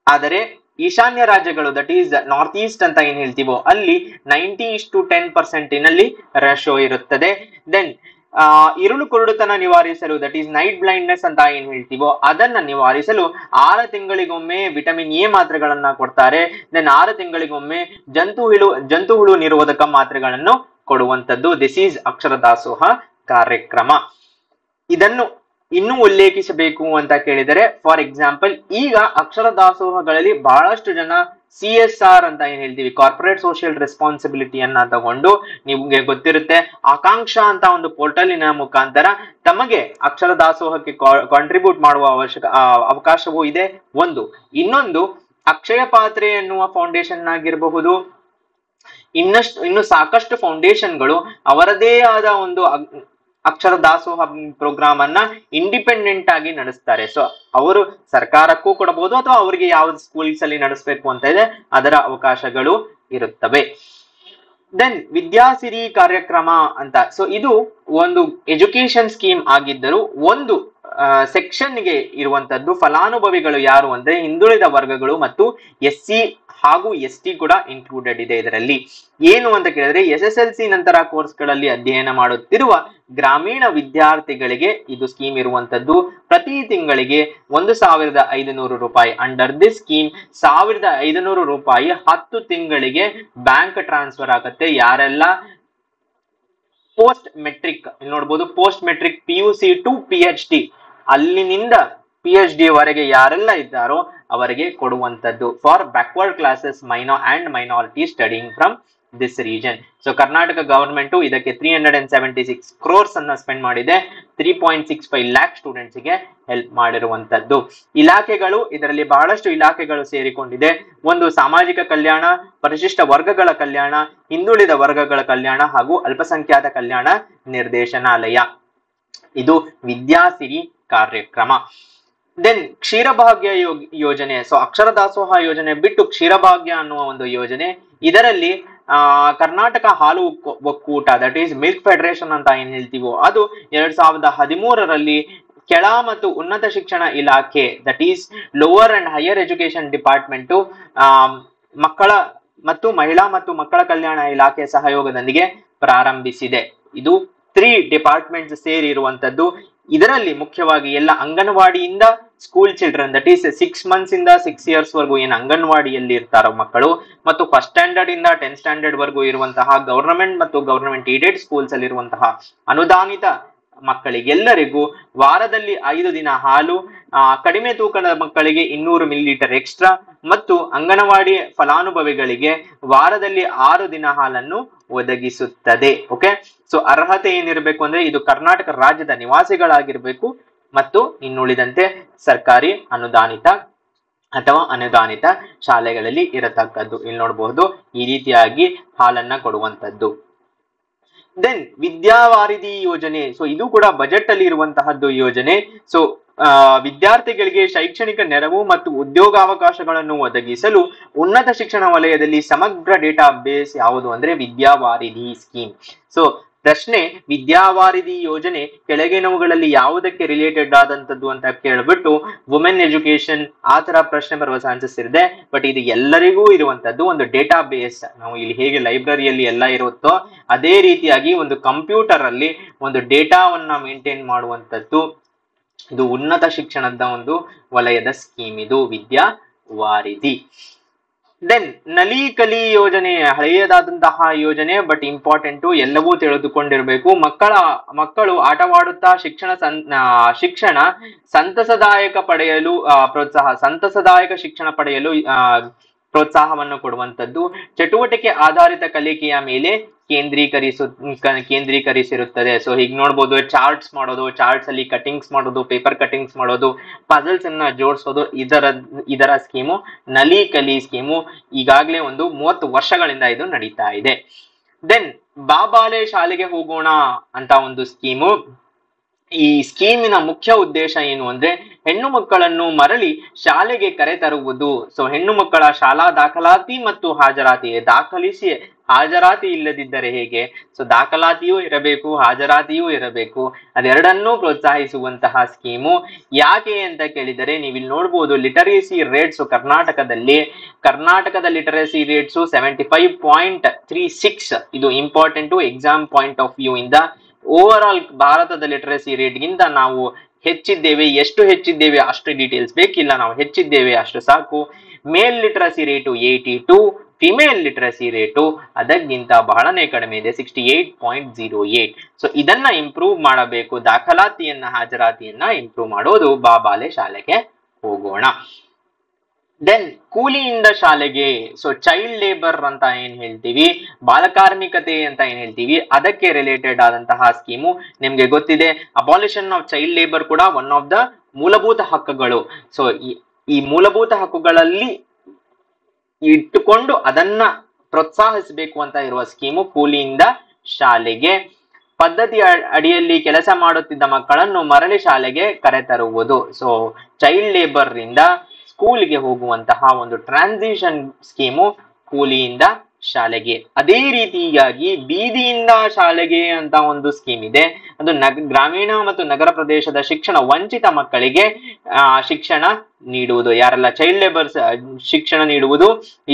ಆದರೆ ಈಶಾನ್ಯ ರಾಜ್ಯಗಳು, ದಟ್ ಈಸ್ ನಾರ್ತ್ ಈಸ್ಟ್ ಅಂತ ಏನ್ ಹೇಳ್ತೀವೋ ಅಲ್ಲಿ 90:10% ರೇಷಿಯೋ ಇರುತ್ತದೆ. ದೆನ್ ಇರುಳು ಕುರುಡುತನ ನಿವಾರಿಸಲು, ದಟ್ ಈಸ್ ನೈಟ್ ಬ್ಲೈಂಡ್ನೆಸ್ ಅಂತ ಏನ್ ಹೇಳ್ತೀವೋ ಅದನ್ನ ನಿವಾರಿಸಲು 6 ತಿಂಗಳಿಗೊಮ್ಮೆ ವಿಟಮಿನ್ ಎ ಮಾತ್ರೆಗಳನ್ನ ಕೊಡ್ತಾರೆ. ದೆನ್ 6 ತಿಂಗಳಿಗೊಮ್ಮೆ ಜಂತು ಹುಳು ನಿರೋಧಕ ಮಾತ್ರೆಗಳನ್ನು ಕೊಡುವಂತದ್ದು. ದಿಸ್ ಈಸ್ ಅಕ್ಷರ ದಾಸೋಹ ಕಾರ್ಯಕ್ರಮ. ಇದನ್ನು ಇನ್ನೂ ಉಲ್ಲೇಖಿಸಬೇಕು ಅಂತ ಕೇಳಿದರೆ, ಫಾರ್ ಎಕ್ಸಾಂಪಲ್, ಈಗ ಅಕ್ಷರ ದಾಸೋಹಗಳಲ್ಲಿ ಬಹಳಷ್ಟು ಜನ CSR ಅಂತ ಏನ್ ಹೇಳ್ತೀವಿ, ಕಾರ್ಪೊರೇಟ್ ಸೋಷಿಯಲ್ ರೆಸ್ಪಾನ್ಸಿಬಿಲಿಟಿಯನ್ನ ತಗೊಂಡು, ನಿಮ್ಗೆ ಗೊತ್ತಿರುತ್ತೆ ಆಕಾಂಕ್ಷ ಅಂತ ಒಂದು ಪೋರ್ಟಲಿನ ಮುಖಾಂತರ ತಮಗೆ ಅಕ್ಷರ ದಾಸೋಹಕ್ಕೆ ಕಾಂಟ್ರಿಬ್ಯೂಟ್ ಮಾಡುವ ಅವಕಾಶವೂ ಇದೆ. ಇನ್ನೊಂದು ಅಕ್ಷಯ ಪಾತ್ರೆ ಎನ್ನುವ ಫೌಂಡೇಶನ್ ಆಗಿರಬಹುದು. ಇನ್ನು ಸಾಕಷ್ಟು ಫೌಂಡೇಶನ್ಗಳು ಅವರದೇ ಆದ ಒಂದು ಅಕ್ಷರ ದಾಸೋಹ ಪ್ರೋಗ್ರಾಮ್ ಅನ್ನ ಇಂಡಿಪೆಂಡೆಂಟ್ ಆಗಿ ನಡೆಸ್ತಾರೆ. ಸೊ ಅವರು ಸರ್ಕಾರಕ್ಕೂ ಕೊಡಬಹುದು ಅಥವಾ ಅವರಿಗೆ ಯಾವ್ದು ಸ್ಕೂಲ್ಸ್ ಅಲ್ಲಿ ನಡೆಸಬೇಕು ಅಂತ ಇದೆ ಅದರ ಅವಕಾಶಗಳು ಇರುತ್ತವೆ. ದೆನ್ ವಿದ್ಯಾಸಿರಿ ಕಾರ್ಯಕ್ರಮ ಅಂತ. ಸೊ ಇದು ಒಂದು ಎಜುಕೇಶನ್ ಸ್ಕೀಮ್ ಆಗಿದ್ದರೂ ಒಂದು ಸೆಕ್ಷನ್ಗೆ ಇರುವಂತದ್ದು. ಫಲಾನುಭವಿಗಳು ಯಾರು ಅಂದ್ರೆ ಹಿಂದುಳಿದ ವರ್ಗಗಳು ಮತ್ತು SC ಹಾಗೂ ST ಕೂಡ ಇನ್ಕ್ಲೂಡೆಡ್ ಇದೆ ಇದರಲ್ಲಿ. ಏನು ಅಂತ ಕೇಳಿದ್ರೆ SSLC ನಂತರ ಕೋರ್ಸ್ಗಳಲ್ಲಿ ಅಧ್ಯಯನ ಮಾಡುತ್ತಿರುವ ಗ್ರಾಮೀಣ ವಿದ್ಯಾರ್ಥಿಗಳಿಗೆ ಇದು ಸ್ಕೀಮ್ ಇರುವಂತದ್ದು. ಪ್ರತಿ ತಿಂಗಳಿಗೆ 1,500 ರೂಪಾಯಿ. ಅಂಡರ್ ದಿಸ್ ಸ್ಕೀಮ್ 1,500 ರೂಪಾಯಿ 10 ತಿಂಗಳಿಗೆ ಬ್ಯಾಂಕ್ ಟ್ರಾನ್ಸ್ಫರ್ ಆಗುತ್ತೆ. ಯಾರೆಲ್ಲ ಪೋಸ್ಟ್ ಮೆಟ್ರಿಕ್, ಇಲ್ಲಿ ನೋಡ್ಬೋದು post matric PUC to PhD, ಅಲ್ಲಿನಿಂದ PhD ವರೆಗೆ ಯಾರೆಲ್ಲ ಇದ್ದಾರೋ ಅವರಿಗೆ ಕೊಡುವಂತದ್ದು. For backward classes minority studying from this region. So Karnataka government ಇದಕ್ಕೆ 376 crores ಅನ್ನ ಸ್ಪೆಂಡ್ ಮಾಡಿದೆ. 3.65 lakh ಸ್ಟೂಡೆಂಟ್ಸ್ ಗೆ ಹೆಲ್ಪ್ ಮಾಡಿರುವಂತದ್ದು. ಇಲಾಖೆಗಳು, ಇದರಲ್ಲಿ ಬಹಳಷ್ಟು ಇಲಾಖೆಗಳು ಸೇರಿಕೊಂಡಿದೆ. ಒಂದು ಸಾಮಾಜಿಕ ಕಲ್ಯಾಣ, ಪರಿಶಿಷ್ಟ ವರ್ಗಗಳ ಕಲ್ಯಾಣ, ಹಿಂದುಳಿದ ವರ್ಗಗಳ ಕಲ್ಯಾಣ ಹಾಗೂ ಅಲ್ಪಸಂಖ್ಯಾತ ಕಲ್ಯಾಣ ನಿರ್ದೇಶನಾಲಯ. ಇದು ವಿದ್ಯಾಸಿರಿ ಕಾರ್ಯಕ್ರಮ. ದೆನ್ ಕ್ಷೀರಭಾಗ್ಯ ಯೋಜನೆ. ಸೊ ಅಕ್ಷರ ದಾಸೋಹ ಯೋಜನೆ ಬಿಟ್ಟು ಕ್ಷೀರಭಾಗ್ಯ ಅನ್ನುವ ಒಂದು ಯೋಜನೆ. ಇದರಲ್ಲಿ ಕರ್ನಾಟಕ ಹಾಲು ಒಕ್ಕೂಟ, ದಟ್ ಈಸ್ ಮಿಲ್ಕ್ ಫೆಡರೇಷನ್ ಅಂತ ಏನ್ ಹೇಳ್ತೀವೋ ಅದು 2013ರಲ್ಲಿ ಕೆಳ ಮತ್ತು ಉನ್ನತ ಶಿಕ್ಷಣ ಇಲಾಖೆ, that is lower and higher education department, ಮಕ್ಕಳ ಮತ್ತು ಮಹಿಳಾ ಮತ್ತು ಮಕ್ಕಳ ಕಲ್ಯಾಣ ಇಲಾಖೆ ಸಹಯೋಗದೊಂದಿಗೆ ಪ್ರಾರಂಭಿಸಿದೆ. ಇದು 3 ಡಿಪಾರ್ಟ್ಮೆಂಟ್ಸ್ ಸೇರಿರುವಂತದ್ದು. ಇದರಲ್ಲಿ ಮುಖ್ಯವಾಗಿ ಎಲ್ಲ ಅಂಗನವಾಡಿಯಿಂದ school children, that is 6 months ಇಂದ 6 years ವರೆಗೂ ಏನು ಅಂಗನವಾಡಿಯಲ್ಲಿ ಇರ್ತಾರೋ ಮಕ್ಕಳು, ಮತ್ತು ಫಸ್ಟ್ ಸ್ಟ್ಯಾಂಡರ್ಡ್ ಇಂದ 10th standard ವರೆಗೂ ಇರುವಂತಹ ಗವರ್ನಮೆಂಟ್ ಮತ್ತು ಗವರ್ನಮೆಂಟ್ ಏಡೆಡ್ ಸ್ಕೂಲ್ಸ್ ಅಲ್ಲಿ ಇರುವಂತಹ ಅನುದಾನಿತ ಮಕ್ಕಳಿಗೆಲ್ಲರಿಗೂ ವಾರದಲ್ಲಿ 5 ದಿನ ಹಾಲು, ಕಡಿಮೆ ತೂಕದ ಮಕ್ಕಳಿಗೆ 200 ml ಎಕ್ಸ್ಟ್ರಾ, ಮತ್ತು ಅಂಗನವಾಡಿ ಫಲಾನುಭವಿಗಳಿಗೆ ವಾರದಲ್ಲಿ 6 ದಿನ ಹಾಲನ್ನು ಒದಗಿಸುತ್ತದೆ. ಓಕೆ, ಸೊ ಅರ್ಹತೆ ಏನಿರಬೇಕು ಅಂದ್ರೆ ಇದು ಕರ್ನಾಟಕ ರಾಜ್ಯದ ನಿವಾಸಿಗಳಾಗಿರ್ಬೇಕು ಮತ್ತು ಇನ್ನುಳಿದಂತೆ ಸರ್ಕಾರಿ ಅನುದಾನಿತ ಅಥವಾ ಅನುದಾನಿತ ಶಾಲೆಗಳಲ್ಲಿ ಇರತಕ್ಕದ್ದು. ಇಲ್ಲಿ ನೋಡಬಹುದು ಈ ರೀತಿಯಾಗಿ ಹಾಲನ್ನ ಕೊಡುವಂತದ್ದು. ದೆನ್ ವಿದ್ಯಾವಾರಿಧಿ ಯೋಜನೆ. ಸೊ ಇದು ಕೂಡ ಬಜೆಟ್ ಅಲ್ಲಿ ಇರುವಂತಹದ್ದು ಯೋಜನೆ. ಸೊ ವಿದ್ಯಾರ್ಥಿಗಳಿಗೆ ಶೈಕ್ಷಣಿಕ ನೆರವು ಮತ್ತು ಉದ್ಯೋಗಾವಕಾಶಗಳನ್ನು ಒದಗಿಸಲು ಉನ್ನತ ಶಿಕ್ಷಣ ವಲಯದಲ್ಲಿ ಸಮಗ್ರ ಡೇಟಾ ಬೇಸ್ ಯಾವುದು ಅಂದ್ರೆ ವಿದ್ಯಾವಾರಿಧಿ ಸ್ಕೀಮ್. ಸೊ ಪ್ರಶ್ನೆ, ವಿದ್ಯಾವಾರಿಧಿ ಯೋಜನೆ ಕೆಳಗಿನವುಗಳಲ್ಲಿ ಯಾವುದಕ್ಕೆ ರಿಲೇಟೆಡ್ ಆದಂತದ್ದು ಅಂತ ಕೇಳ್ಬಿಟ್ಟು ವುಮೆನ್ ಎಜುಕೇಶನ್ ಆ ತರ ಪ್ರಶ್ನೆ ಬರುವ ಚಾನ್ಸಸ್ ಇದೆ. ಬಟ್ ಇದು ಎಲ್ಲರಿಗೂ ಇರುವಂತದ್ದು ಒಂದು ಡೇಟಾ ಬೇಸ್. ನಾವು ಇಲ್ಲಿ ಹೇಗೆ ಲೈಬ್ರರಿಯಲ್ಲಿ ಎಲ್ಲ ಇರುತ್ತೋ ಅದೇ ರೀತಿಯಾಗಿ ಒಂದು ಕಂಪ್ಯೂಟರ್ ಅಲ್ಲಿ ಒಂದು ಡೇಟಾವನ್ನ ಮೇಂಟೈನ್ ಮಾಡುವಂತದ್ದು. ಇದು ಉನ್ನತ ಶಿಕ್ಷಣದ ಒಂದು ವಲಯದ ಸ್ಕೀಮ್, ಇದು ವಿದ್ಯಾವಾರಿಧಿ. ದೆನ್ ನಲಿಕಲಿ ಯೋಜನೆ, ಹಳೆಯದಾದಂತಹ ಯೋಜನೆ ಬಟ್ ಇಂಪಾರ್ಟೆಂಟು, ಎಲ್ಲವೂ ತಿಳಿದುಕೊಂಡಿರಬೇಕು. ಮಕ್ಕಳು ಆಟವಾಡುತ್ತಾ ಶಿಕ್ಷಣ ಸಂತಸದಾಯಕ ಪಡೆಯಲು ಪ್ರೋತ್ಸಾಹ, ಸಂತಸದಾಯಕ ಶಿಕ್ಷಣ ಪಡೆಯಲು ಪ್ರೋತ್ಸಾಹವನ್ನು ಕೊಡುವಂತದ್ದು. ಚಟುವಟಿಕೆ ಆಧಾರಿತ ಕಲಿಕೆಯ ಮೇಲೆ ಕೇಂದ್ರೀಕರಿಸಿರುತ್ತದೆ. ಸೊ ಹೀಗೆ ನೋಡ್ಬೋದು, ಚಾರ್ಟ್ಸ್ ಮಾಡೋದು, ಚಾರ್ಟ್ಸ್ ಅಲ್ಲಿ ಕಟಿಂಗ್ಸ್ ಮಾಡೋದು, ಪೇಪರ್ ಕಟಿಂಗ್ಸ್ ಮಾಡೋದು, ಪಜಲ್ಸ್ ಅನ್ನ ಜೋಡಿಸೋದು, ಇದರ ಸ್ಕೀಮು ನಲಿಕಲಿ ಸ್ಕೀಮು. ಈಗಾಗಲೇ ಒಂದು 30 ವರ್ಷಗಳಿಂದ ಇದು ನಡೀತಾ ಇದೆ. ದೆನ್ ಬಾಬಾಲೆ ಶಾಲೆಗೆ ಹೋಗೋಣ ಅಂತ ಒಂದು ಸ್ಕೀಮು. ಈ ಸ್ಕೀಮಿನ ಮುಖ್ಯ ಉದ್ದೇಶ ಏನು ಅಂದ್ರೆ ಹೆಣ್ಣು ಮಕ್ಕಳನ್ನು ಮರಳಿ ಶಾಲೆಗೆ ಕರೆತರುವುದು. ಸೊ ಹೆಣ್ಣು ಮಕ್ಕಳ ಶಾಲಾ ದಾಖಲಾತಿ ಮತ್ತು ಹಾಜರಾತಿ, ದಾಖಲಿಸಿ ಹಾಜರಾತಿ ಇಲ್ಲದಿದ್ದರೆ ಹೇಗೆ, ಸೊ ದಾಖಲಾತಿಯೂ ಇರಬೇಕು, ಹಾಜರಾತಿಯೂ ಇರಬೇಕು, ಅದೆರಡನ್ನೂ ಪ್ರೋತ್ಸಾಹಿಸುವಂತಹ ಸ್ಕೀಮು. ಯಾಕೆ ಅಂತ ಕೇಳಿದರೆ ನೀವಿಲ್ಲಿ ನೋಡ್ಬೋದು ಲಿಟರೇಸಿ ರೇಟ್ಸ್ ಕರ್ನಾಟಕದ ಲಿಟರೇಸಿ ರೇಟ್ಸು 75.36. ಇದು important exam point of view ಇಂದ. ಓವರ್ ಆಲ್ ಭಾರತದ ಲಿಟರೇಸಿ ರೇಟ್ಗಿಂತ ನಾವು ಹೆಚ್ಚಿದ್ದೇವೆ. ಎಷ್ಟು ಹೆಚ್ಚಿದ್ದೇವೆ ಅಷ್ಟು ಡೀಟೇಲ್ಸ್ ಬೇಕಿಲ್ಲ, ನಾವು ಹೆಚ್ಚಿದ್ದೇವೆ ಅಷ್ಟು ಸಾಕು. Male literacy rate 82, female literacy rate ಅದಕ್ಕಿಂತ ಬಹಳನೇ ಕಡಿಮೆ ಇದೆ, 68.08. ಸೊ ಇದನ್ನ ಇಂಪ್ರೂವ್ ಮಾಡಬೇಕು, ದಾಖಲಾತಿಯನ್ನ ಹಾಜರಾತಿಯನ್ನ ಇಂಪ್ರೂವ್ ಮಾಡೋದು ಬಾಬಾಲೆ ಶಾಲೆಗೆ ಹೋಗೋಣ. ದೆನ್ ಕೂಲಿಯಿಂದ ಶಾಲೆಗೆ. ಸೊ ಚೈಲ್ಡ್ ಲೇಬರ್ ಅಂತ ಏನ್ ಹೇಳ್ತೀವಿ, ಬಾಲಕಾರ್ಮಿಕತೆ ಅಂತ ಏನ್ ಹೇಳ್ತೀವಿ, ಅದಕ್ಕೆ ರಿಲೇಟೆಡ್ ಆದಂತಹ ಸ್ಕೀಮು. ನಿಮ್ಗೆ ಗೊತ್ತಿದೆ ಅಬಾಲಿಷನ್ ಆಫ್ ಚೈಲ್ಡ್ ಲೇಬರ್ ಕೂಡ ಒನ್ ಆಫ್ ದ ಮೂಲಭೂತ ಹಕ್ಕುಗಳು. ಸೊ ಈ ಮೂಲಭೂತ ಹಕ್ಕುಗಳಲ್ಲಿ ಇಟ್ಟುಕೊಂಡು ಅದನ್ನ ಪ್ರೋತ್ಸಾಹಿಸಬೇಕು ಅಂತ ಇರುವ ಸ್ಕೀಮು ಕೂಲಿಯಿಂದ ಶಾಲೆಗೆ. ಪದ್ಧತಿ ಅಡಿಯಲ್ಲಿ ಕೆಲಸ ಮಾಡುತ್ತಿದ್ದ ಮಕ್ಕಳನ್ನು ಮರಳಿ ಶಾಲೆಗೆ ಕರೆತರುವುದು. ಸೊ ಚೈಲ್ಡ್ ಲೇಬರ್ ಇಂದ ಸ್ಕೂಲ್ಗೆ ಹೋಗುವಂತಹ ಒಂದು ಟ್ರಾನ್ಸಿಷನ್ ಸ್ಕೀಮು ಕೂಲಿಯಿಂದ ಶಾಲೆಗೆ. ಅದೇ ರೀತಿಯಾಗಿ ಬೀದಿಯಿಂದ ಶಾಲೆಗೆ ಅಂತ ಒಂದು ಸ್ಕೀಮ್ ಇದೆ. ಅದು ಗ್ರಾಮೀಣ ಮತ್ತು ನಗರ ಪ್ರದೇಶದ ಶಿಕ್ಷಣ ವಂಚಿತ ಮಕ್ಕಳಿಗೆ ಶಿಕ್ಷಣ ನೀಡುವುದು, ಯಾರೆಲ್ಲ ಚೈಲ್ಡ್ ಲೇಬರ್ಸ್ ಶಿಕ್ಷಣ ನೀಡುವುದು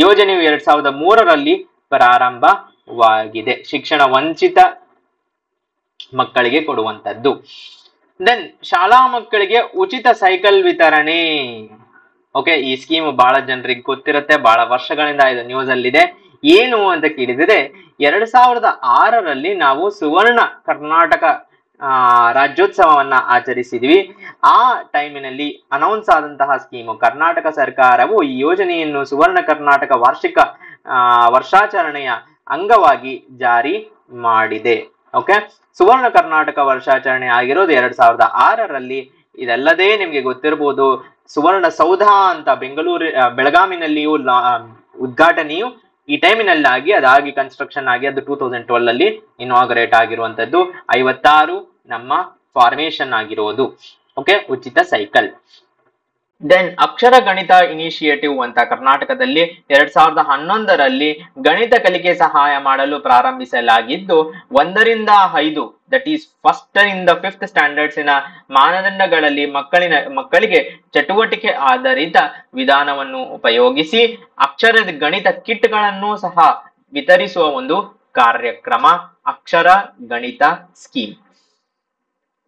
ಯೋಜನೆಯು 2003ರಲ್ಲಿ ಪ್ರಾರಂಭವಾಗಿದೆ. ಶಿಕ್ಷಣ ವಂಚಿತ ಮಕ್ಕಳಿಗೆ ಕೊಡುವಂತದ್ದು. ದೆನ್ ಶಾಲಾ ಮಕ್ಕಳಿಗೆ ಉಚಿತ ಸೈಕಲ್ ವಿತರಣೆ. ಓಕೆ, ಈ ಸ್ಕೀಮ್ ಬಹಳ ಜನರಿಗೆ ಗೊತ್ತಿರುತ್ತೆ, ಬಹಳ ವರ್ಷಗಳಿಂದ ಇದು ನ್ಯೂಸ್ ಅಲ್ಲಿದೆ. ಏನು ಅಂತ ಕೇಳಿದರೆ 2006ರಲ್ಲಿ ನಾವು ಸುವರ್ಣ ಕರ್ನಾಟಕ ರಾಜ್ಯೋತ್ಸವವನ್ನ ಆಚರಿಸಿದ್ವಿ. ಆ ಟೈಮಿನಲ್ಲಿ ಅನೌನ್ಸ್ ಆದಂತಹ ಸ್ಕೀಮು, ಕರ್ನಾಟಕ ಸರ್ಕಾರವು ಈ ಯೋಜನೆಯನ್ನು ಸುವರ್ಣ ಕರ್ನಾಟಕ ವಾರ್ಷಿಕ ವರ್ಷಾಚರಣೆಯ ಅಂಗವಾಗಿ ಜಾರಿ ಮಾಡಿದೆ. ಓಕೆ, ಸುವರ್ಣ ಕರ್ನಾಟಕ ವರ್ಷಾಚರಣೆ ಆಗಿರೋದು 2006ರಲ್ಲಿ. ಇದಲ್ಲದೆ ನಿಮ್ಗೆ ಗೊತ್ತಿರಬಹುದು, ಸುವರ್ಣ ಸೌಧ ಅಂತ ಬೆಳಗಾವಿನಲ್ಲಿಯೂ ಉದ್ಘಾಟನೆಯು ಈ ಟೈಮಿನಲ್ಲಾಗಿ ಅದಾಗಿ ಕನ್ಸ್ಟ್ರಕ್ಷನ್ ಆಗಿ ಅದು 2012 ಇನಾಗರೇಟ್ ಆಗಿರುವಂತದ್ದು. 56 ನಮ್ಮ ಫಾರ್ಮೇಶನ್ ಆಗಿರೋದು. ಓಕೆ, ಉಚಿತ ಸೈಕಲ್. ದೆನ್ ಅಕ್ಷರ ಗಣಿತ ಇನಿಷಿಯೇಟಿವ್ ಅಂತ ಕರ್ನಾಟಕದಲ್ಲಿ 2011ರಲ್ಲಿ ಗಣಿತ ಕಲಿಕೆ ಸಹಾಯ ಮಾಡಲು ಪ್ರಾರಂಭಿಸಲಾಗಿದ್ದು 1ರಿಂದ 5 ದಟ್ ಈಸ್ 1st ಇಂದ 5th ಸ್ಟ್ಯಾಂಡರ್ಡ್ಸಿನ ಮಾನದಂಡಗಳಲ್ಲಿ ಮಕ್ಕಳಿಗೆ ಚಟುವಟಿಕೆ ಆಧಾರಿತ ವಿಧಾನವನ್ನು ಉಪಯೋಗಿಸಿ ಅಕ್ಷರದ ಗಣಿತ ಕಿಟ್ಗಳನ್ನು ಸಹ ವಿತರಿಸುವ ಒಂದು ಕಾರ್ಯಕ್ರಮ ಅಕ್ಷರ ಗಣಿತ ಸ್ಕೀಮ್.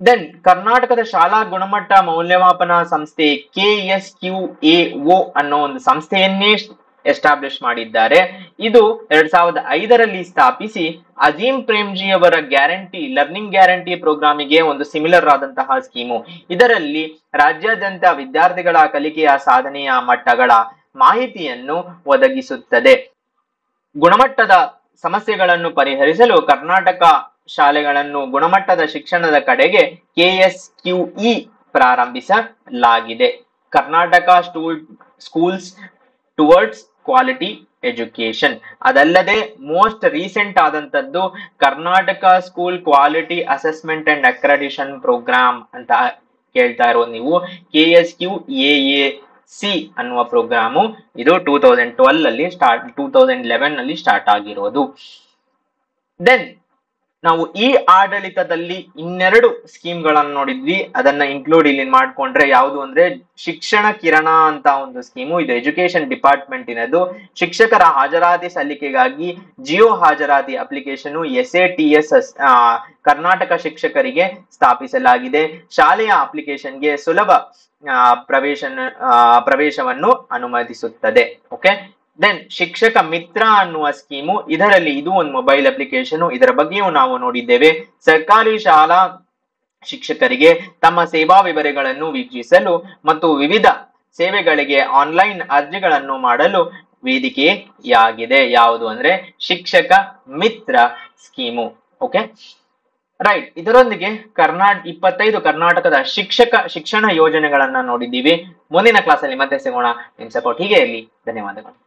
ದೆನ್ ಕರ್ನಾಟಕದ ಶಾಲಾ ಗುಣಮಟ್ಟ ಮೌಲ್ಯಮಾಪನ ಸಂಸ್ಥೆ KSQAO ಅನ್ನೋ ಒಂದು ಸಂಸ್ಥೆಯನ್ನೇ ಎಸ್ಟಾಬ್ಲಿಷ್ ಮಾಡಿದ್ದಾರೆ. ಇದು 2005ರಲ್ಲಿ ಸ್ಥಾಪಿಸಿ ಅಜೀಂ ಪ್ರೇಮ್ಜಿ ಅವರ ಲರ್ನಿಂಗ್ ಗ್ಯಾರಂಟಿ ಪ್ರೋಗ್ರಾಮಿಗೆ ಒಂದು ಸಿಮಿಲರ್ ಆದಂತಹ ಸ್ಕೀಮು. ಇದರಲ್ಲಿ ರಾಜ್ಯಾದ್ಯಂತ ವಿದ್ಯಾರ್ಥಿಗಳ ಕಲಿಕೆಯ ಸಾಧನೆಯ ಮಟ್ಟಗಳ ಮಾಹಿತಿಯನ್ನು ಒದಗಿಸುತ್ತದೆ. ಗುಣಮಟ್ಟದ ಸಮಸ್ಯೆಗಳನ್ನು ಪರಿಹರಿಸಲು ಕರ್ನಾಟಕ ಶಾಲೆಗಳನ್ನು ಗುಣಮಟ್ಟದ ಶಿಕ್ಷಣದ ಕಡೆಗೆ KSQE ಪ್ರಾರಂಭಿಸಲಾಗಿದೆ. Karnataka schools towards quality education. ಅದಲ್ಲದೆ ಮೋಸ್ಟ್ ರೀಸೆಂಟ್ ಆದಂತದ್ದು Karnataka school quality assessment and accreditation programme ಅಂತ ಕೇಳ್ತಾ ಇರೋ ನೀವು, KSQAAC ಅನ್ನುವ ಪ್ರೋಗ್ರಾಮು. ಇದು 2011ನಲ್ಲಿ ಸ್ಟಾರ್ಟ್ ಆಗಿರೋದು. ದೆನ್ ನಾವು ಈ ಆಡಳಿತದಲ್ಲಿ ಇನ್ನೆರಡು ಸ್ಕೀಮ್ಗಳನ್ನು ನೋಡಿದ್ವಿ. ಅದನ್ನ ಇನ್ಕ್ಲೂಡ್ ಇಲ್ಲಿ ಮಾಡ್ಕೊಂಡ್ರೆ ಯಾವುದು ಅಂದ್ರೆ ಶಿಕ್ಷಣ ಕಿರಣ ಅಂತ ಒಂದು ಸ್ಕೀಮು. ಇದು ಎಜುಕೇಶನ್ ಡಿಪಾರ್ಟ್ಮೆಂಟಿನದು. ಶಿಕ್ಷಕರ ಹಾಜರಾತಿ ಸಲ್ಲಿಕೆಗಾಗಿ ಜಿಯೋ ಹಾಜರಾತಿ ಅಪ್ಲಿಕೇಶನ್ SATS ಕರ್ನಾಟಕ ಶಿಕ್ಷಕರಿಗೆ ಸ್ಥಾಪಿಸಲಾಗಿದೆ. ಶಾಲೆಯ ಅಪ್ಲಿಕೇಶನ್ಗೆ ಸುಲಭ ಪ್ರವೇಶವನ್ನು ಅನುಮತಿಸುತ್ತದೆ. ಓಕೆ, ದೆನ್ ಶಿಕ್ಷಕ ಮಿತ್ರ ಅನ್ನುವ ಸ್ಕೀಮು. ಇದರಲ್ಲಿ ಇದು ಒಂದು ಮೊಬೈಲ್ ಅಪ್ಲಿಕೇಶನ್. ಇದರ ಬಗ್ಗೆಯೂ ನಾವು ನೋಡಿದ್ದೇವೆ. ಸರ್ಕಾರಿ ಶಾಲಾ ಶಿಕ್ಷಕರಿಗೆ ತಮ್ಮ ಸೇವಾ ವಿವರಗಳನ್ನು ವೀಕ್ಷಿಸಲು ಮತ್ತು ವಿವಿಧ ಸೇವೆಗಳಿಗೆ ಆನ್ಲೈನ್ ಅರ್ಜಿಗಳನ್ನು ಮಾಡಲು ವೇದಿಕೆಯಾಗಿದೆ. ಯಾವುದು ಅಂದ್ರೆ ಶಿಕ್ಷಕ ಮಿತ್ರ ಸ್ಕೀಮು. Okay, right. ಇದರೊಂದಿಗೆ 25 ಕರ್ನಾಟಕದ ಶಿಕ್ಷಣ ಯೋಜನೆಗಳನ್ನ ನೋಡಿದ್ದೀವಿ. ಮುಂದಿನ ಕ್ಲಾಸ್ ಅಲ್ಲಿ ಮತ್ತೆ ಸಿಗೋಣ. ನಿಮ್ ಸಪೋರ್ಟ್ ಹೀಗೆ ಇರಲಿ. ಧನ್ಯವಾದಗಳು.